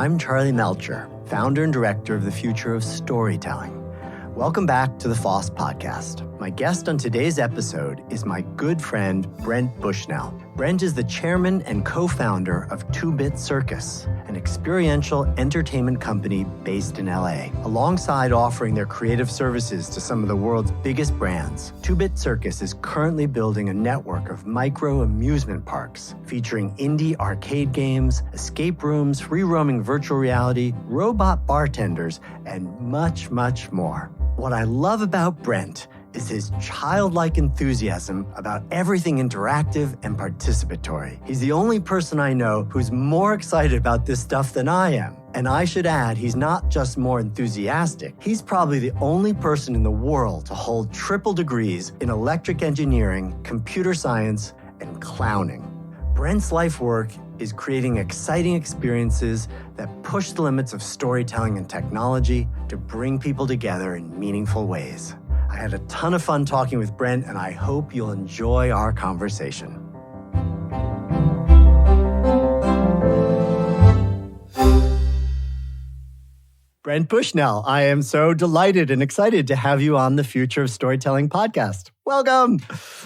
I'm Charlie Melcher, founder and director of the Future of Storytelling. Welcome back to the FoST podcast. My guest on today's episode is my good friend, Brent Bushnell. Brent is the chairman and co-founder of Two Bit Circus, an experiential entertainment company based in LA. Alongside offering their creative services to some of the world's biggest brands, Two Bit Circus is currently building a network of micro amusement parks featuring indie arcade games, escape rooms, free-roaming virtual reality, robot bartenders, and much, much more. What I love about Brent is his childlike enthusiasm about everything interactive and participatory. He's the only person I know who's more excited about this stuff than I am. And I should add, he's not just more enthusiastic, he's probably the only person in the world to hold triple degrees in electric engineering, computer science, and clowning. Brent's life work is creating exciting experiences that push the limits of storytelling and technology to bring people together in meaningful ways. I had a ton of fun talking with Brent, and I hope you'll enjoy our conversation. Brent Bushnell, I am so delighted and excited to have you on the Future of Storytelling podcast. Welcome.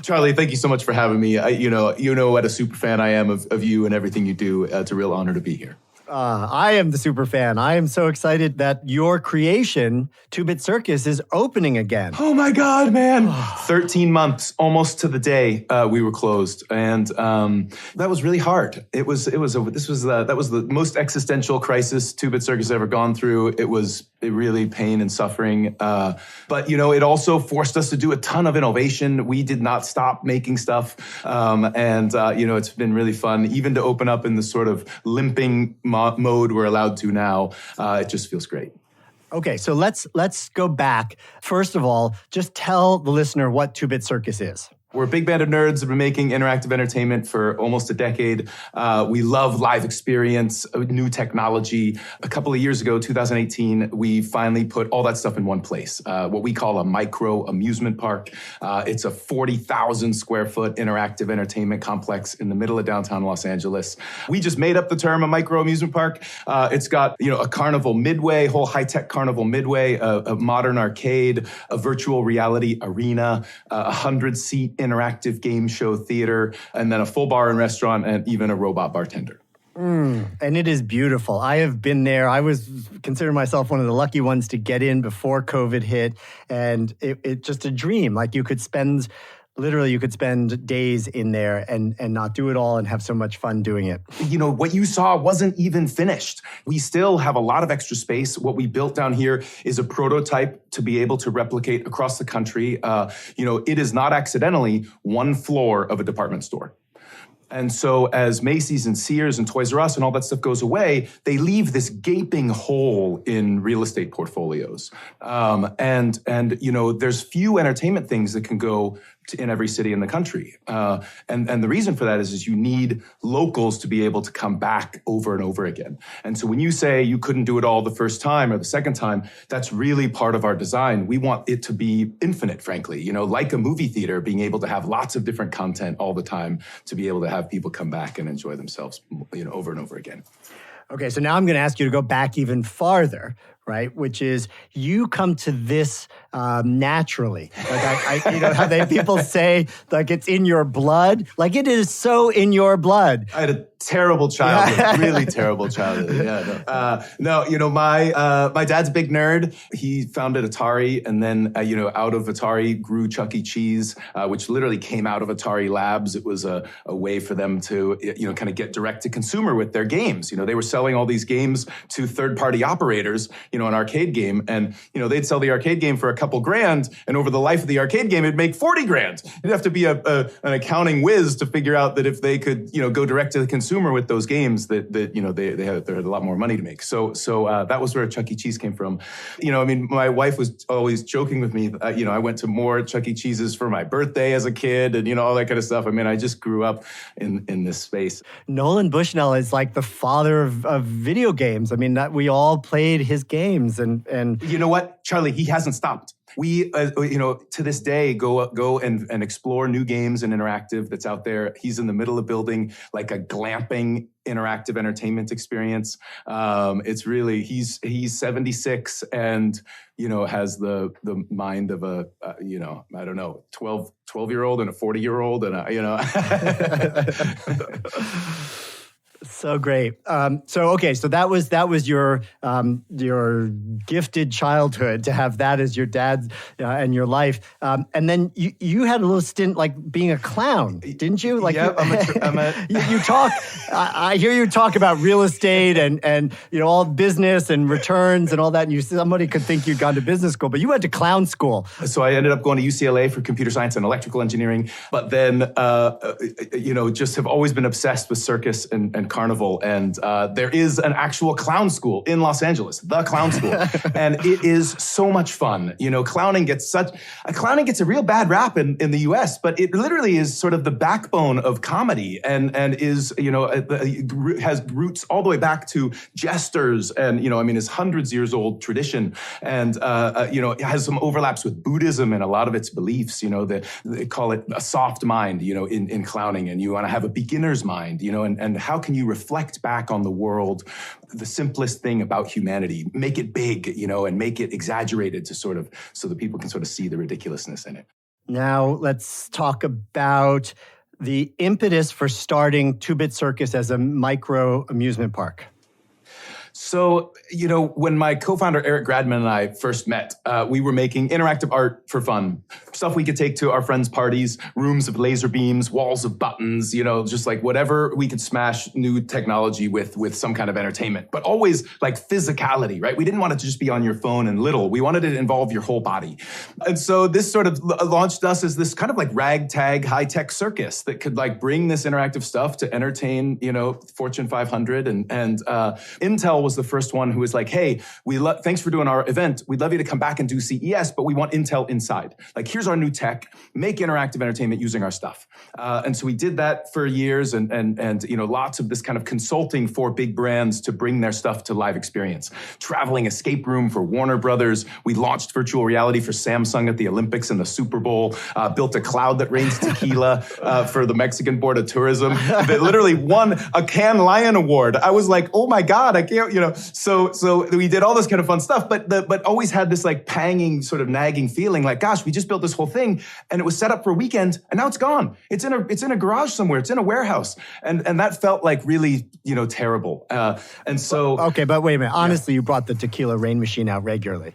Charlie, thank you so much for having me. You know what a super fan I am of you and everything you do. It's a real honor to be here. I am the super fan. I am so excited that your creation, Two Bit Circus, is opening again. Oh my God, man. 13 months, almost to the day we were closed. And that was really hard. That was the most existential crisis Two Bit Circus ever gone through. It was really pain and suffering. But, it also forced us to do a ton of innovation. We did not stop making stuff. It's been really fun, even to open up in the sort of limping mode we're allowed to now. It just feels great. Okay, so let's go back. First of all, just tell the listener what Two Bit Circus is. We're a big band of nerds that have been making interactive entertainment for almost a decade. We love live experience, new technology. A couple of years ago, 2018, we finally put all that stuff in one place, what we call a micro amusement park. It's a 40,000 square foot interactive entertainment complex in the middle of downtown Los Angeles. We just made up the term a micro amusement park. It's got, a carnival midway, whole high-tech carnival midway, a modern arcade, a virtual reality arena, a 100-seat interactive game show theater, and then a full bar and restaurant, and even a robot bartender. And it is beautiful. I have been there. I was considering myself one of the lucky ones to get in before COVID hit, and it's just a dream. Like you could spend days in there and not do it all and have so much fun doing it. What you saw wasn't even finished. We still have a lot of extra space. What we built down here is a prototype to be able to replicate across the country. It is not accidentally one floor of a department store. And so as Macy's and Sears and Toys R Us and all that stuff goes away, they leave this gaping hole in real estate portfolios. There's few entertainment things that can go in every city in the country. And the reason for that is you need locals to be able to come back over and over again. And so when you say you couldn't do it all the first time or the second time, that's really part of our design. We want it to be infinite, frankly, like a movie theater, being able to have lots of different content all the time to be able to have people come back and enjoy themselves, over and over again. Okay, so now I'm going to ask you to go back even farther, right? Which is you come to this naturally. Like how people say like it's in your blood. Like it is so in your blood. I had a terrible childhood, really terrible childhood. Yeah, my dad's a big nerd. He founded Atari, and then out of Atari grew Chuck E. Cheese, which literally came out of Atari Labs. It was a way for them to kind of get direct to consumer with their games. They were selling all these games to third-party operators. An arcade game, and they'd sell the arcade game for a couple grand, and over the life of the arcade game, it'd make 40 grand. You'd have to be an accounting whiz to figure out that if they could, go direct to the consumer with those games, that they had a lot more money to make. So that was where Chuck E. Cheese came from. My wife was always joking with me. I went to more Chuck E. Cheeses for my birthday as a kid, and all that kind of stuff. I just grew up in this space. Nolan Bushnell is like the father of video games. That we all played his games, and you know what, Charlie, he hasn't stopped. We, to this day, go and explore new games and interactive that's out there. He's in the middle of building like a glamping interactive entertainment experience. It's really, he's 76 and, has the mind of a, 12-year-old and a 40-year-old and So great. So that was your gifted childhood to have that as your dad and your life. And then you had a little stint like being a clown, didn't you? Like you talk. I hear you talk about real estate and all business and returns and all that. And somebody could think you'd gone to business school, but you went to clown school. So I ended up going to UCLA for computer science and electrical engineering. But then just have always been obsessed with circus and carnival, and there is an actual clown school in Los Angeles, the clown school, and it is so much fun. Clowning gets a real bad rap in the U.S., but it literally is sort of the backbone of comedy, and is has roots all the way back to jesters, and is hundreds years old tradition, and it has some overlaps with Buddhism and a lot of its beliefs. They call it a soft mind, in clowning, and you want to have a beginner's mind, and how can you reflect back on the world, the simplest thing about humanity, make it big, and make it exaggerated so that people can sort of see the ridiculousness in it. Now let's talk about the impetus for starting Two Bit Circus as a micro amusement park. So, when my co-founder Eric Gradman and I first met, we were making interactive art for fun. Stuff we could take to our friends' parties, rooms of laser beams, walls of buttons, just like whatever we could smash new technology with some kind of entertainment. But always like physicality, right? We didn't want it to just be on your phone and little. We wanted it to involve your whole body. And so this sort of launched us as this kind of like ragtag high-tech circus that could like bring this interactive stuff to entertain, Fortune 500. And Intel was the first one who was like, hey, thanks for doing our event. We'd love you to come back and do CES, but we want Intel inside. Like, here's our new tech, make interactive entertainment using our stuff. And so we did that for years and lots of this kind of consulting for big brands to bring their stuff to live experience. Traveling escape room for Warner Brothers. We launched virtual reality for Samsung at the Olympics and the Super Bowl. Built a cloud that rains tequila for the Mexican Board of Tourism that literally won a Cannes Lion Award. I was like, oh my God, I can't, so we did all this kind of fun stuff, but always had this like panging sort of nagging feeling like, gosh, we just built this whole thing and it was set up for a weekend and now it's gone. It's in a garage somewhere. It's in a warehouse. And that felt like really, terrible. And so. Okay, but wait a minute. Honestly, you brought the tequila rain machine out regularly,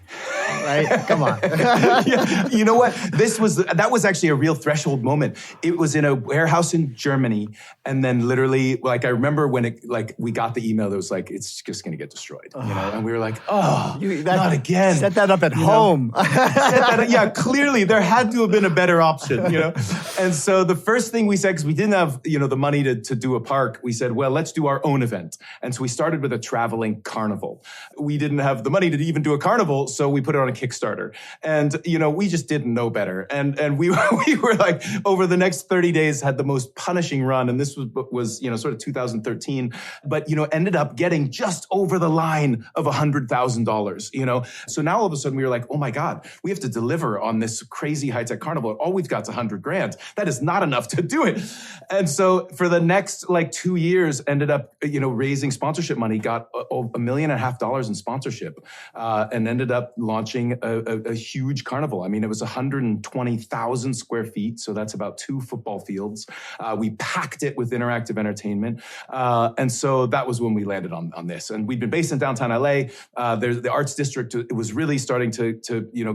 right? Come on. Yeah, you know what? That was actually a real threshold moment. It was in a warehouse in Germany. And then literally, like, I remember when we got the email that was like, it's just going to get destroyed, and we were like, not again. Set that up at home. Yeah, clearly there had to have been a better option, And so the first thing we said, because we didn't have, the money to do a park, we said, well, let's do our own event. And so we started with a traveling carnival. We didn't have the money to even do a carnival, so we put it on a Kickstarter. And, we just didn't know better. And we were like, over the next 30 days, had the most punishing run. And this was sort of 2013, but, ended up getting just over the line of $100,000, So now all of a sudden we were like, oh my God, we have to deliver on this crazy high-tech carnival. All we've got is $100,000. That is not enough to do it. And so for the next 2 years, ended up, raising sponsorship money, got $1.5 million in sponsorship, and ended up launching a huge carnival. I mean, it was 120,000 square feet. So that's about 2 football fields. We packed it with interactive entertainment. And so that was when we landed on this. And we'd been based in downtown LA. There's the Arts District. It was really starting to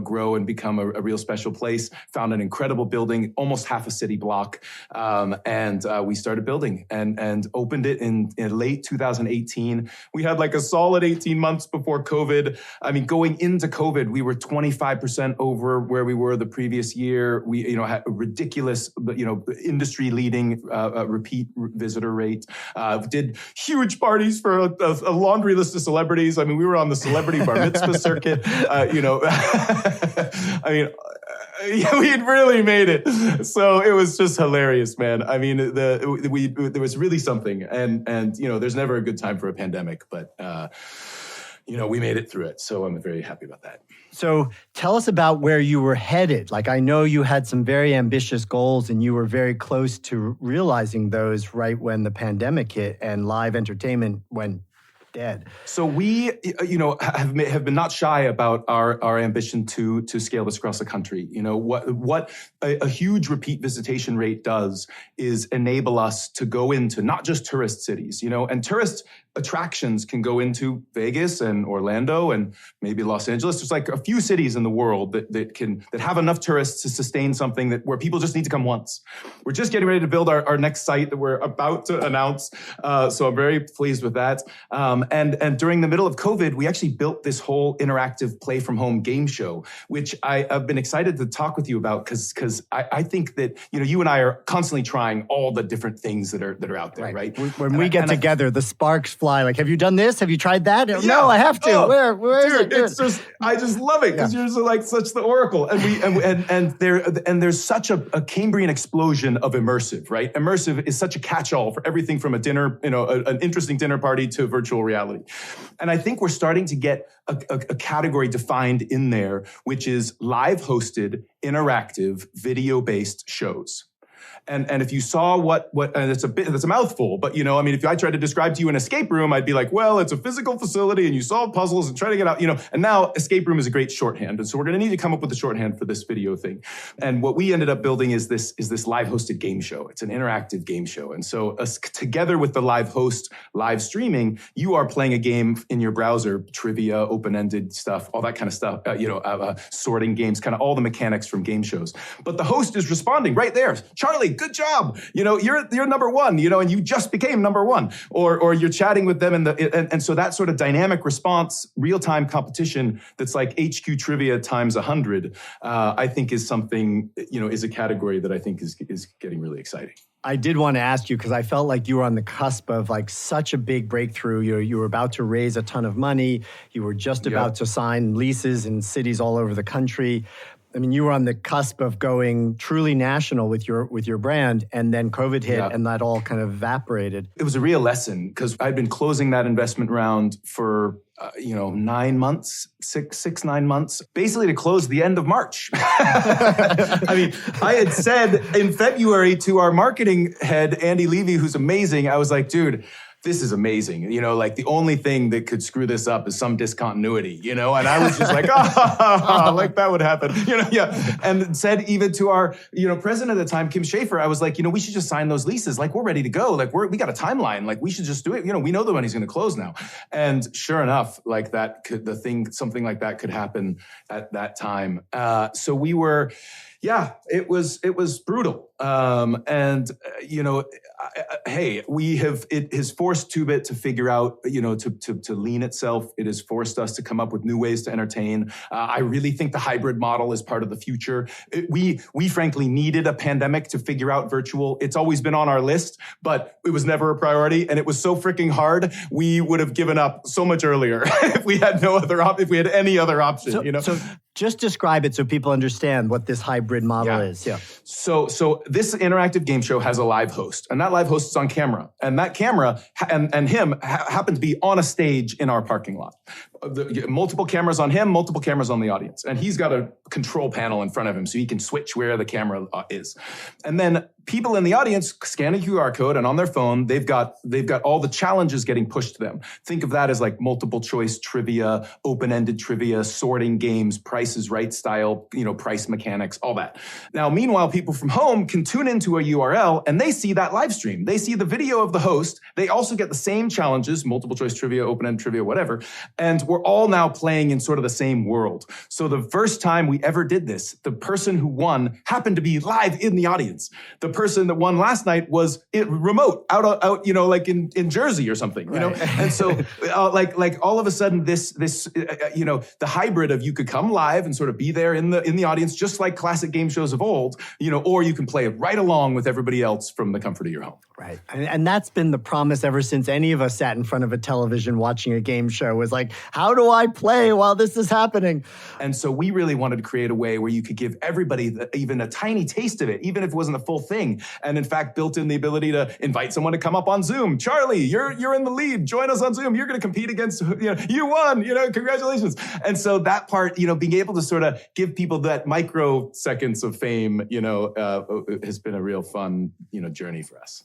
grow and become a real special place. Found an incredible building, almost half a city block. And we started building and opened it in late 2018. We had like a solid 18 months before COVID. I mean, going into COVID, we were 25% over where we were the previous year. We, had a ridiculous, industry leading repeat visitor rate. Did huge parties for a laundry list of celebrities. I mean, we were on the celebrity bar mitzvah circuit. Yeah, we had really made it. So it was just hilarious, man. I mean, there was really something, and there's never a good time for a pandemic, but we made it through it. So I'm very happy about that. So tell us about where you were headed. Like, I know you had some very ambitious goals and you were very close to realizing those right when the pandemic hit and live entertainment went dead. So we, have been not shy about our ambition to scale this across the country. What a huge repeat visitation rate does is enable us to go into not just tourist cities, and tourist attractions can go into Vegas and Orlando and maybe Los Angeles. There's like a few cities in the world that have enough tourists to sustain something where people just need to come once. We're just getting ready to build our next site that we're about to announce. So I'm very pleased with that. And during the middle of COVID, we actually built this whole interactive play from home game show, which I've been excited to talk with you about because I think that, you and I are constantly trying all the different things that are out there, right? When we get together, the sparks fly. Like, have you done this? Have you tried that? Yeah. No, I have to. Oh, where is it? It's just, I just love it because you're such the oracle. And there's such a Cambrian explosion of immersive, right? Immersive is such a catch-all for everything from a dinner, an interesting dinner party to virtual reality. And I think we're starting to get a category defined in there, which is live hosted, interactive, video-based shows. And if you saw what and it's a mouthful, but if I tried to describe to you an escape room, I'd be like, well, it's a physical facility and you solve puzzles and try to get out, and now escape room is a great shorthand. And so we're going to need to come up with a shorthand for this video thing. And what we ended up building is this live hosted game show. It's an interactive game show. And so together with the live host, live streaming, you are playing a game in your browser, trivia, open-ended stuff, all that kind of stuff, sorting games, kind of all the mechanics from game shows. But the host is responding right there. Charlie, good job. You're number one, and you just became number one. Or you're chatting with them and so that sort of dynamic response, real-time competition that's like HQ trivia times 100, I think is something, is a category that I think is getting really exciting. I did want to ask you because I felt like you were on the cusp of like such a big breakthrough. You were about to raise a ton of money. You were just about to sign leases in cities all over the country. I mean, you were on the cusp of going truly national with your brand, and then COVID hit, and that all kind of evaporated. It was a real lesson because I'd been closing that investment round for 9 months, 9 months, basically to close the end of March. I mean, I had said in February to our marketing head, Andy Levy, who's amazing, I was like, dude, this is amazing. Like the only thing that could screw this up is some discontinuity, and I was just like, like that would happen, And said even to our, president at the time, Kim Schaefer, I was like, we should just sign those leases. Like, we're ready to go. Like, we got a timeline. Like, we should just do it. We know the money's going to close now. And sure enough, like something like that could happen at that time. So we were, it was brutal. It has forced Two Bit to figure out, to lean itself. It has forced us to come up with new ways to entertain. I really think the hybrid model is part of the future. We frankly needed a pandemic to figure out virtual. It's always been on our list, but it was never a priority. And it was so freaking hard. We would have given up so much earlier if we had if we had any other option, So just describe it so people understand what this hybrid model is. Yeah. So this interactive game show has a live host, and that live host is on camera, and that camera and him happen to be on a stage in our parking lot. Multiple cameras on him, multiple cameras on the audience, and he's got a control panel in front of him so he can switch where the camera is. And then people in the audience scan a QR code, and on their phone they've got all the challenges getting pushed to them. Think of that as like multiple choice trivia, open-ended trivia, sorting games, Price is Right style, price mechanics, all that. Now, meanwhile, people from home can tune into a URL and they see that live stream. They see the video of the host. They also get the same challenges, multiple choice trivia, open-ended trivia, whatever. And we're all now playing in sort of the same world. So the first time we ever did this, the person who won happened to be live in the audience. The person that won last night was remote, out, like in Jersey or something, Right. And so, like all of a sudden, this, the hybrid of you could come live and sort of be there in the audience, just like classic game shows of old, or you can play right along with everybody else from the comfort of your home. Right. And that's been the promise ever since any of us sat in front of a television watching a game show was like, how do I play while this is happening? And so we really wanted to create a way where you could give everybody even a tiny taste of it, even if it wasn't a full thing. And in fact, built in the ability to invite someone to come up on Zoom. Charlie, you're in the lead. Join us on Zoom. You're going to compete against, you won, congratulations. And so that part, being able to sort of give people that microseconds of fame, has been a real fun, journey for us.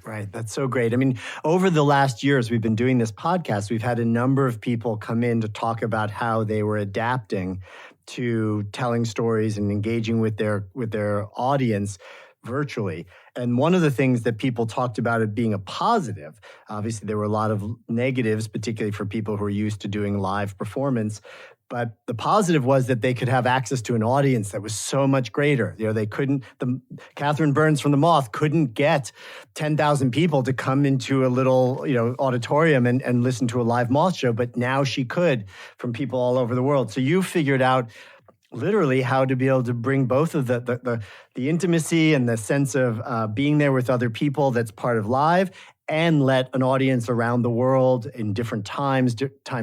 Right. That's so great. I mean, over the last years we've been doing this podcast, we've had a number of people come in to talk about how they were adapting to telling stories and engaging with their audience virtually. And one of the things that people talked about it being a positive, obviously there were a lot of negatives, particularly for people who are used to doing live performance. But the positive was that they could have access to an audience that was so much greater. Catherine Burns from The Moth couldn't get 10,000 people to come into a little, auditorium and listen to a live Moth show, but now she could from people all over the world. So you figured out literally how to be able to bring both of the intimacy and the sense of being there with other people that's part of live, and let an audience around the world in different time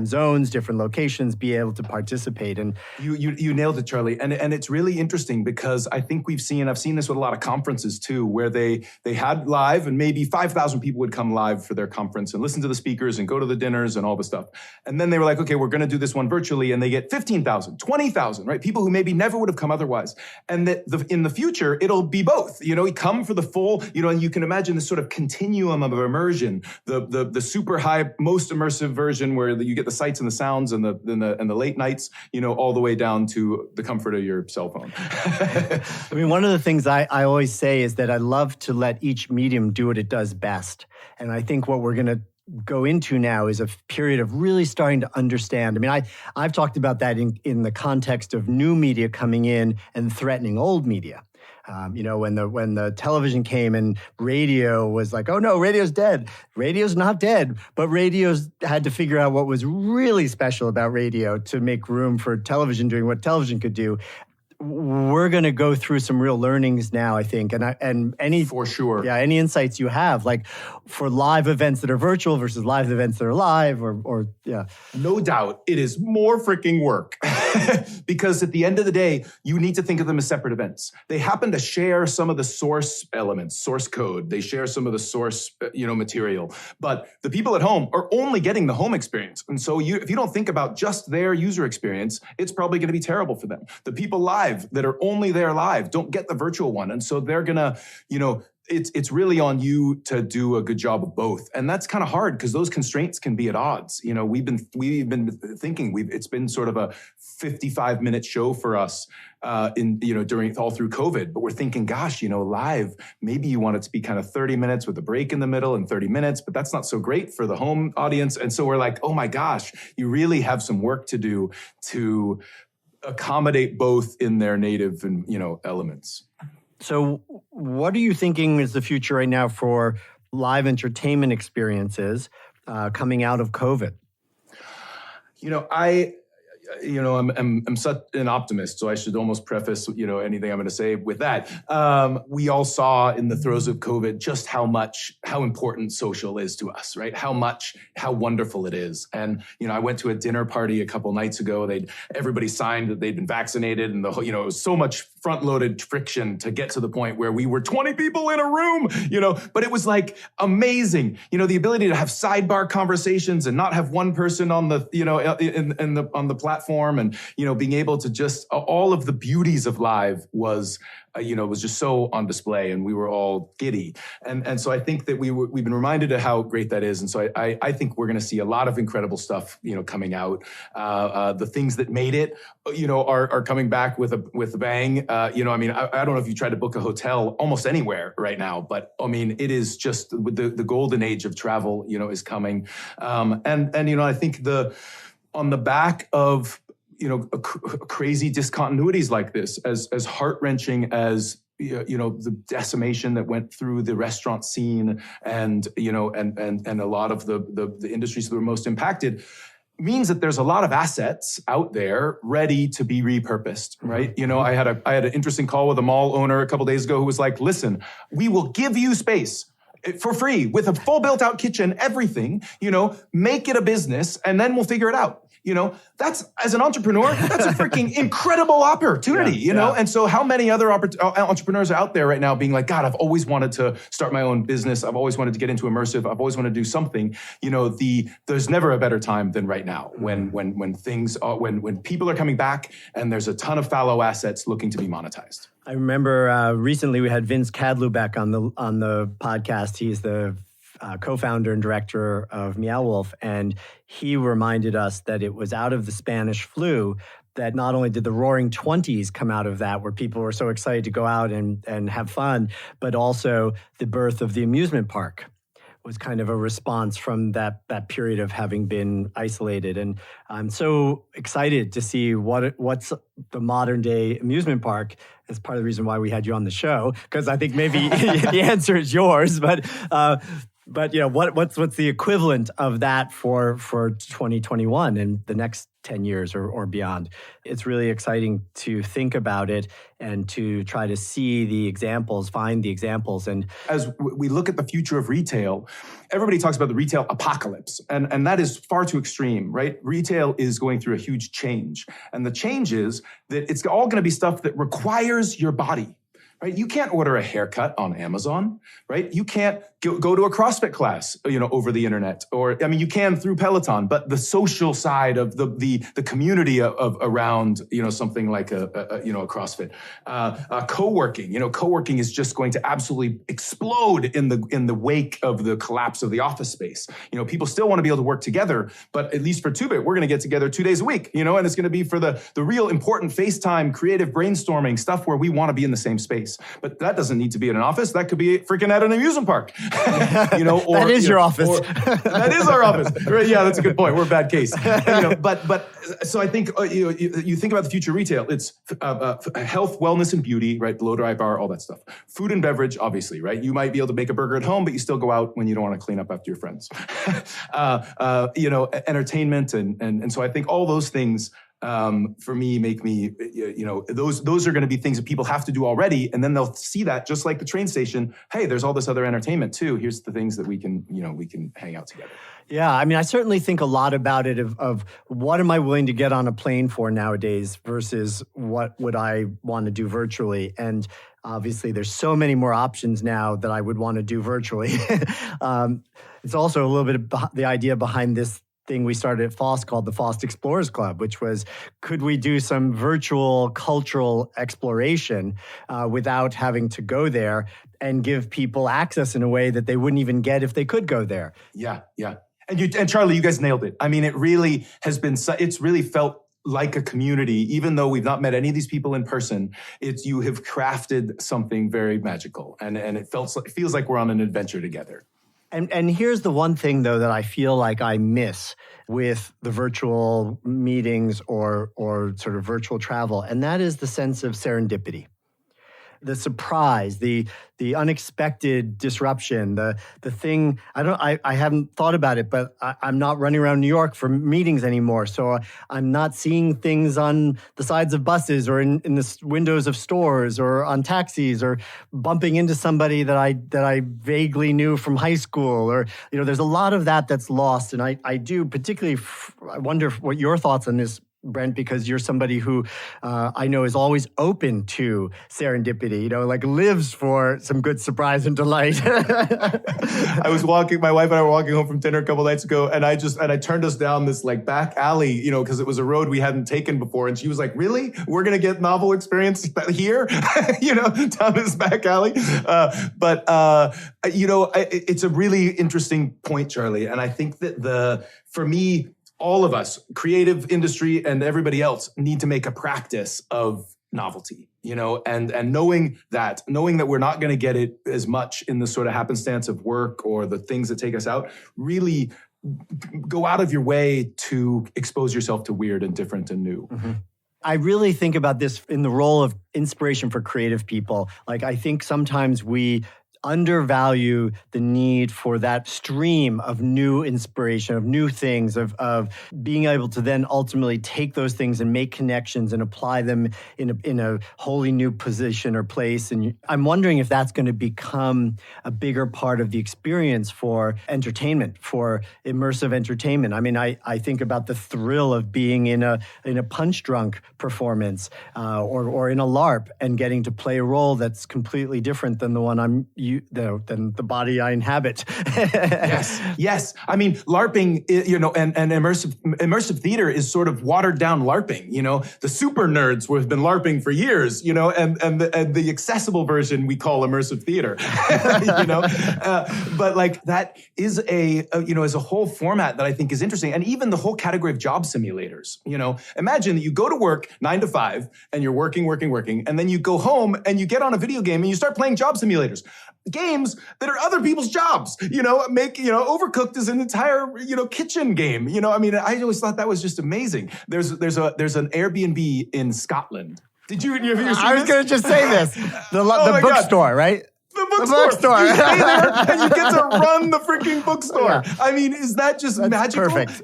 zones, different locations be able to participate. And you nailed it, Charlie. And it's really interesting because I think I've seen this with a lot of conferences too, where they had live and maybe 5,000 people would come live for their conference and listen to the speakers and go to the dinners and all the stuff. And then they were like, okay, we're going to do this one virtually. And they get 15,000, 20,000, right? People who maybe never would have come otherwise. And that in the future, it'll be both, you come for the full, and you can imagine this sort of continuum of immersion, the super high, most immersive version where you get the sights and the sounds and the late nights, all the way down to the comfort of your cell phone. I mean, one of the things I always say is that I love to let each medium do what it does best. And I think what we're going to go into now is a period of really starting to understand. I mean, I've talked about that in the context of new media coming in and threatening old media. When the television came and radio was like, oh no, radio's dead. Radio's not dead, but radio's had to figure out what was really special about radio to make room for television doing what television could do. We're going to go through some real learnings now, I think, and any for sure, any insights you have, like for live events that are virtual versus live events that are live, or. No doubt, it is more freaking work because at the end of the day, you need to think of them as separate events. They happen to share some of the source elements, source code. They share some of the source, material, but the people at home are only getting the home experience, and so if you don't think about just their user experience, it's probably going to be terrible for them. The people live that are only there live don't get the virtual one. And so they're gonna, it's really on you to do a good job of both. And that's kind of hard because those constraints can be at odds. We've been thinking it's been sort of a 55-minute show for us during all through COVID, but we're thinking, gosh, live, maybe you want it to be kind of 30 minutes with a break in the middle and 30 minutes, but that's not so great for the home audience. And so we're like, oh my gosh, you really have some work to do to accommodate both in their native and elements. So what are you thinking is the future right now for live entertainment experiences coming out of COVID? I'm such an optimist, so I should almost preface, anything I'm going to say with that. We all saw in the throes of COVID just how important social is to us, right? How wonderful it is. And, I went to a dinner party a couple nights ago. Everybody signed that they'd been vaccinated, and it was so much front-loaded friction to get to the point where we were 20 people in a room, but it was like amazing, the ability to have sidebar conversations and not have one person on the, on the platform, and, being able to just, all of the beauties of live was just so on display, and we were all giddy. And so I think that we've been reminded of how great that is. And so I think we're going to see a lot of incredible stuff, coming out. The things that made it, are coming back with a bang. I don't know if you tried to book a hotel almost anywhere right now, but it is just the golden age of travel, is coming. I think on the back of, crazy discontinuities like this, as heart-wrenching as, the decimation that went through the restaurant scene and a lot of the industries that were most impacted, means that there's a lot of assets out there ready to be repurposed, right? I had an interesting call with a mall owner a couple days ago who was like, listen, we will give you space for free with a full built out kitchen, everything, make it a business, and then we'll figure it out. that's, as an entrepreneur, that's a freaking incredible opportunity, you know? And so how many other entrepreneurs are out there right now being like, God, I've always wanted to start my own business. I've always wanted to get into immersive. I've always wanted to do something. There's never a better time than right now when things are, when people are coming back and there's a ton of fallow assets looking to be monetized. I remember recently we had Vince Cadluback on the podcast. He's the co-founder and director of Meow Wolf, and he reminded us that it was out of the Spanish flu that not only did the Roaring '20s come out of that, where people were so excited to go out and have fun, but also the birth of the amusement park was kind of a response from that period of having been isolated. And I'm so excited to see what's the modern day amusement park. It's part of the reason why we had you on the show, because I think maybe the answer is yours, but what's the equivalent of that for 2021 and the next 10 years or beyond? It's really exciting to think about it and to try to see the examples, find the examples. And as we look at the future of retail, everybody talks about the retail apocalypse, and that is far too extreme, right? Retail is going through a huge change. And the change is that it's all going to be stuff that requires your body. Right? You can't order a haircut on Amazon, right? You can't go to a CrossFit class, over the internet, you can through Peloton, but the social side of the community of around, something like a CrossFit, co-working, co-working is just going to absolutely explode in the wake of the collapse of the office space. People still want to be able to work together, but at least for Two Bit, we're going to get together 2 days a week, and it's going to be for the real important FaceTime, creative brainstorming stuff where we want to be in the same space. But that doesn't need to be in an office. That could be freaking at an amusement park. That is your office. That is our office. Right, yeah, that's a good point. We're a bad case. But so I think you think about the future of retail. It's health, wellness, and beauty, right? Blow dry bar, all that stuff. Food and beverage, obviously, right? You might be able to make a burger at home, but you still go out when you don't want to clean up after your friends. Entertainment, and so I think all those things. For me, make me, those are going to be things that people have to do already. And then they'll see that just like the train station. Hey, there's all this other entertainment too. Here's the things that we can hang out together. Yeah. I certainly think a lot about it of what am I willing to get on a plane for nowadays versus what would I want to do virtually. And obviously there's so many more options now that I would want to do virtually. It's also a little bit of the idea behind this thing we started at FoST called the FoST Explorers Club, which was, could we do some virtual cultural exploration without having to go there and give people access in a way that they wouldn't even get if they could go there? Yeah. And Charlie, you guys nailed it. It really has been, it's really felt like a community, even though we've not met any of these people in person. You have crafted something very magical, and it feels like we're on an adventure together. And here's the one thing, though, that I feel like I miss with the virtual meetings or sort of virtual travel, and that is the sense of serendipity. The surprise, the unexpected disruption, the thing. I haven't thought about it, but I'm not running around New York for meetings anymore. So I'm not seeing things on the sides of buses or in the windows of stores or on taxis or bumping into somebody that I vaguely knew from high school. Or there's a lot of that's lost, and I do particularly. I wonder what your thoughts on this, Brent, because you're somebody who I know is always open to serendipity, lives for some good surprise and delight. My wife and I were walking home from dinner a couple nights ago, and I turned us down this back alley, because it was a road we hadn't taken before. And she was like, really? We're going to get novel experience here, down this back alley. It's a really interesting point, Charlie. And I think that for me, all of us, creative industry and everybody else, need to make a practice of novelty, and knowing that we're not going to get it as much in the sort of happenstance of work or the things that take us out. Really go out of your way to expose yourself to weird and different and new. Mm-hmm. I really think about this in the role of inspiration for creative people. I think sometimes we undervalue the need for that stream of new inspiration, of new things, of being able to then ultimately take those things and make connections and apply them in a wholly new position or place. And I'm wondering if that's going to become a bigger part of the experience for entertainment, for immersive entertainment. I mean, I think about the thrill of being in a Punch Drunk performance or in a LARP and getting to play a role that's completely different than the one than the body I inhabit. Yes. I mean, LARPing, and immersive theater is sort of watered down LARPing. The super nerds have been LARPing for years. And the accessible version we call immersive theater. But like that is is a whole format that I think is interesting, and even the whole category of job simulators. Imagine that you go to work 9 to 5, and you're working, and then you go home and you get on a video game and you start playing job simulators. Games that are other people's jobs, Overcooked is an entire, kitchen game. I always thought that was just amazing. There's an Airbnb in Scotland. Did you? I was going to just say this. The bookstore, right? The bookstore. You stay there and you get to run the freaking bookstore. Yeah. I mean, is that just magical? Perfect.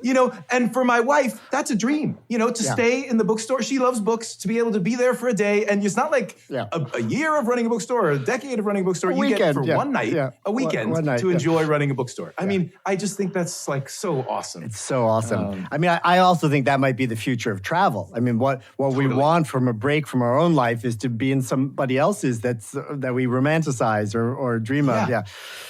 And for my wife, that's a dream, to stay in the bookstore. She loves books, to be able to be there for a day. And it's not like a year of running a bookstore or a decade of running a bookstore. You get for one night, a weekend one night, to enjoy running a bookstore. I mean, I just think that's like so awesome. It's so awesome. I also think that might be the future of travel. I mean, what we want from a break from our own life is to be in somebody else's that we romanticize or dream of.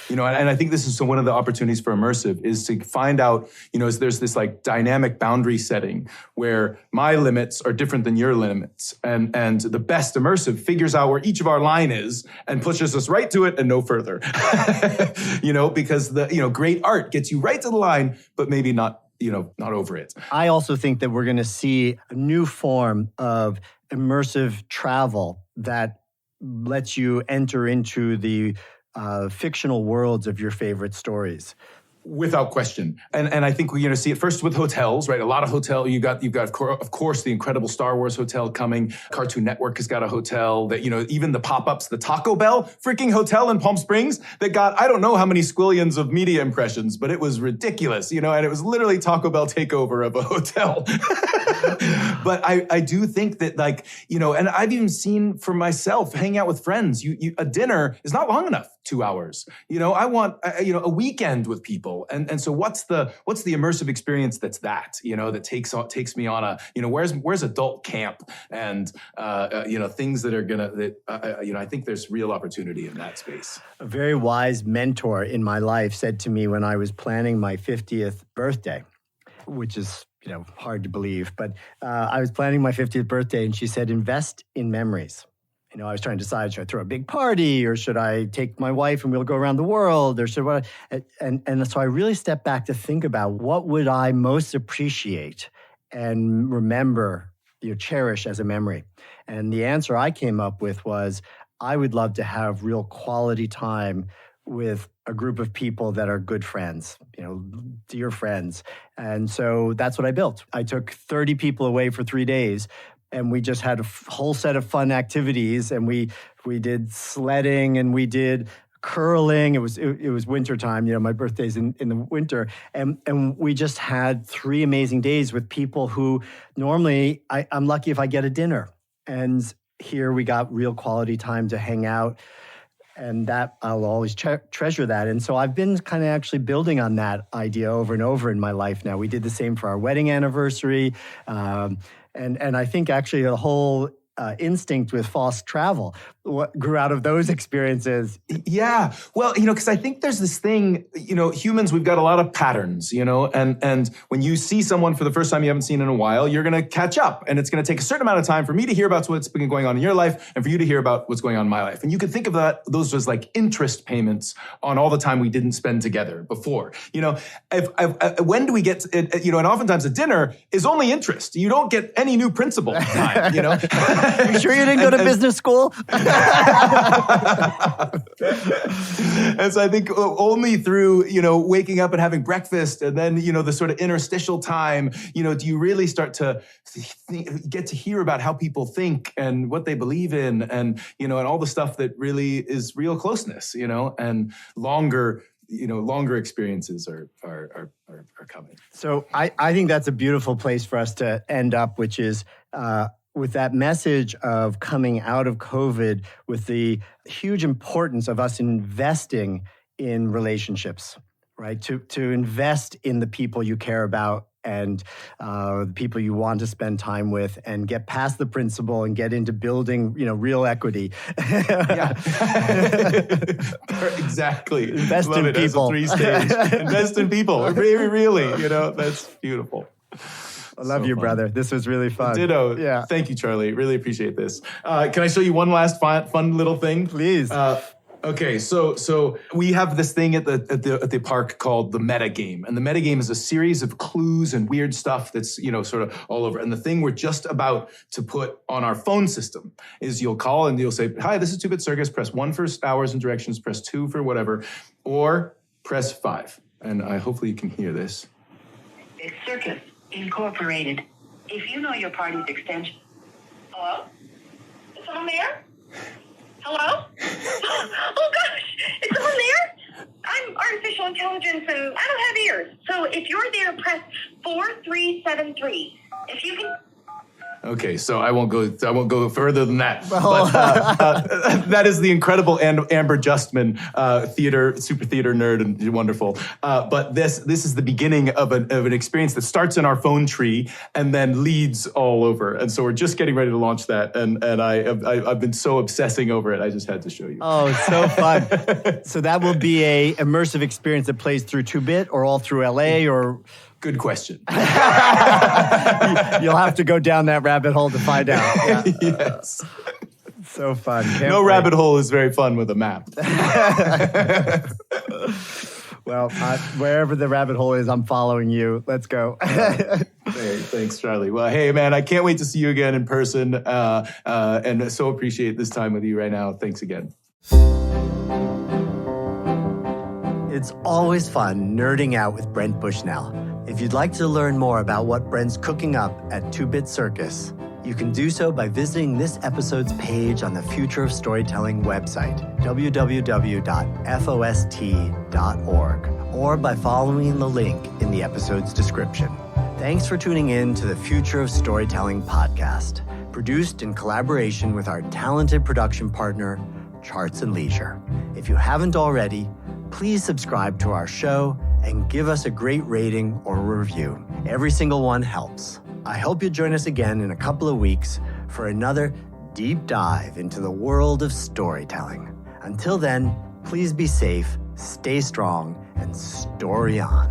And I think this is one of the opportunities for immersive is to find out, there's this like dynamic boundary setting where my limits are different than your limits. And the best immersive figures out where each of our line is and pushes us right to it and no further. Because the great art gets you right to the line, but maybe not over it. I also think that we're going to see a new form of immersive travel that lets you enter into the fictional worlds of your favorite stories. Without question. And I think we're going to see it first with hotels, right? A lot of hotel. You've got, of course, the incredible Star Wars hotel coming. Cartoon Network has got a hotel that, even the pop-ups, the Taco Bell freaking hotel in Palm Springs that got, I don't know how many squillions of media impressions, but it was ridiculous, and it was literally Taco Bell takeover of a hotel. But I do think that and I've even seen for myself, hanging out with friends, a dinner is not long enough, 2 hours. I want, a weekend with people. And so what's the immersive experience that takes me on a, where's adult camp and, things that are I think there's real opportunity in that space. A very wise mentor in my life said to me when I was planning my 50th birthday, which is, hard to believe, but I was planning my 50th birthday and she said, invest in memories. I was trying to decide, should I throw a big party or should I take my wife and we'll go around the world or and so I really stepped back to think about what would I most appreciate and remember, cherish as a memory. And the answer I came up with was, I would love to have real quality time with a group of people that are good friends, dear friends. And so that's what I built. I took 30 people away for 3 days. And we just had a whole set of fun activities, and we did sledding, and we did curling. It was wintertime. My birthday's in the winter, and we just had 3 amazing days with people who normally I'm lucky if I get a dinner, and here we got real quality time to hang out, and that I'll always treasure that. And so I've been kind of actually building on that idea over and over in my life now. We did the same for our wedding anniversary. And I think actually the whole instinct with FoST travel grew out of those experiences. Yeah. Well, because I think there's this thing, humans, we've got a lot of patterns, and when you see someone for the first time you haven't seen in a while, you're going to catch up. And it's going to take a certain amount of time for me to hear about what's been going on in your life and for you to hear about what's going on in my life. And you could think of those as like interest payments on all the time we didn't spend together before. When do we get, and oftentimes a dinner is only interest. You don't get any new principal time, You sure you didn't go to business school? And so I think only through, waking up and having breakfast and then, the sort of interstitial time, do you really start to get to hear about how people think and what they believe in and, and all the stuff that really is real closeness, and longer experiences are coming. So I think that's a beautiful place for us to end up, which is with that message of coming out of COVID, with the huge importance of us investing in relationships, right? To invest in the people you care about and the people you want to spend time with, and get past the principle and get into building, real equity. Yeah, exactly. Invest in people. As a 3-stage. Invest in people. Really, that's beautiful. I love you, brother. This was really fun. Ditto. Yeah. Thank you, Charlie. Really appreciate this. Can I show you one last fun little thing? Please. Okay, so we have this thing at the park called the meta game, and the meta game is a series of clues and weird stuff that's sort of all over. And the thing we're just about to put on our phone system is you'll call and you'll say, "Hi, this is Two Bit Circus. Press 1 for hours and directions. Press 2 for whatever, or press 5." And hopefully you can hear this. It's Circus Incorporated. If you know your party's extension. Hello? Is someone there? Hello? Oh gosh, is someone there? I'm artificial intelligence and I don't have ears. So if you're there, press 4373. If you can. Okay, so I won't go further than that. But that is the incredible Amber Justman, super theater nerd and wonderful. But this is the beginning of an experience that starts in our phone tree and then leads all over. And so we're just getting ready to launch that. And I've been so obsessing over it. I just had to show you. Oh, it's so fun. So that will be a immersive experience that plays through 2-bit or all through LA or... Good question. You'll have to go down that rabbit hole to find out. Yeah. Yes. So fun. No rabbit hole is very fun with a map. Well, wherever the rabbit hole is, I'm following you. Let's go. Hey, thanks, Charlie. Well, hey, man, I can't wait to see you again in person, and so appreciate this time with you right now. Thanks again. It's always fun nerding out with Brent Bushnell. If you'd like to learn more about what Brent's cooking up at Two Bit Circus, you can do so by visiting this episode's page on the Future of Storytelling website, www.fost.org, or by following the link in the episode's description. Thanks for tuning in to the Future of Storytelling podcast, produced in collaboration with our talented production partner, Charts and Leisure. If you haven't already, please subscribe to our show and give us a great rating or review. Every single one helps. I hope you'll join us again in a couple of weeks for another deep dive into the world of storytelling. Until then, please be safe, stay strong, and story on.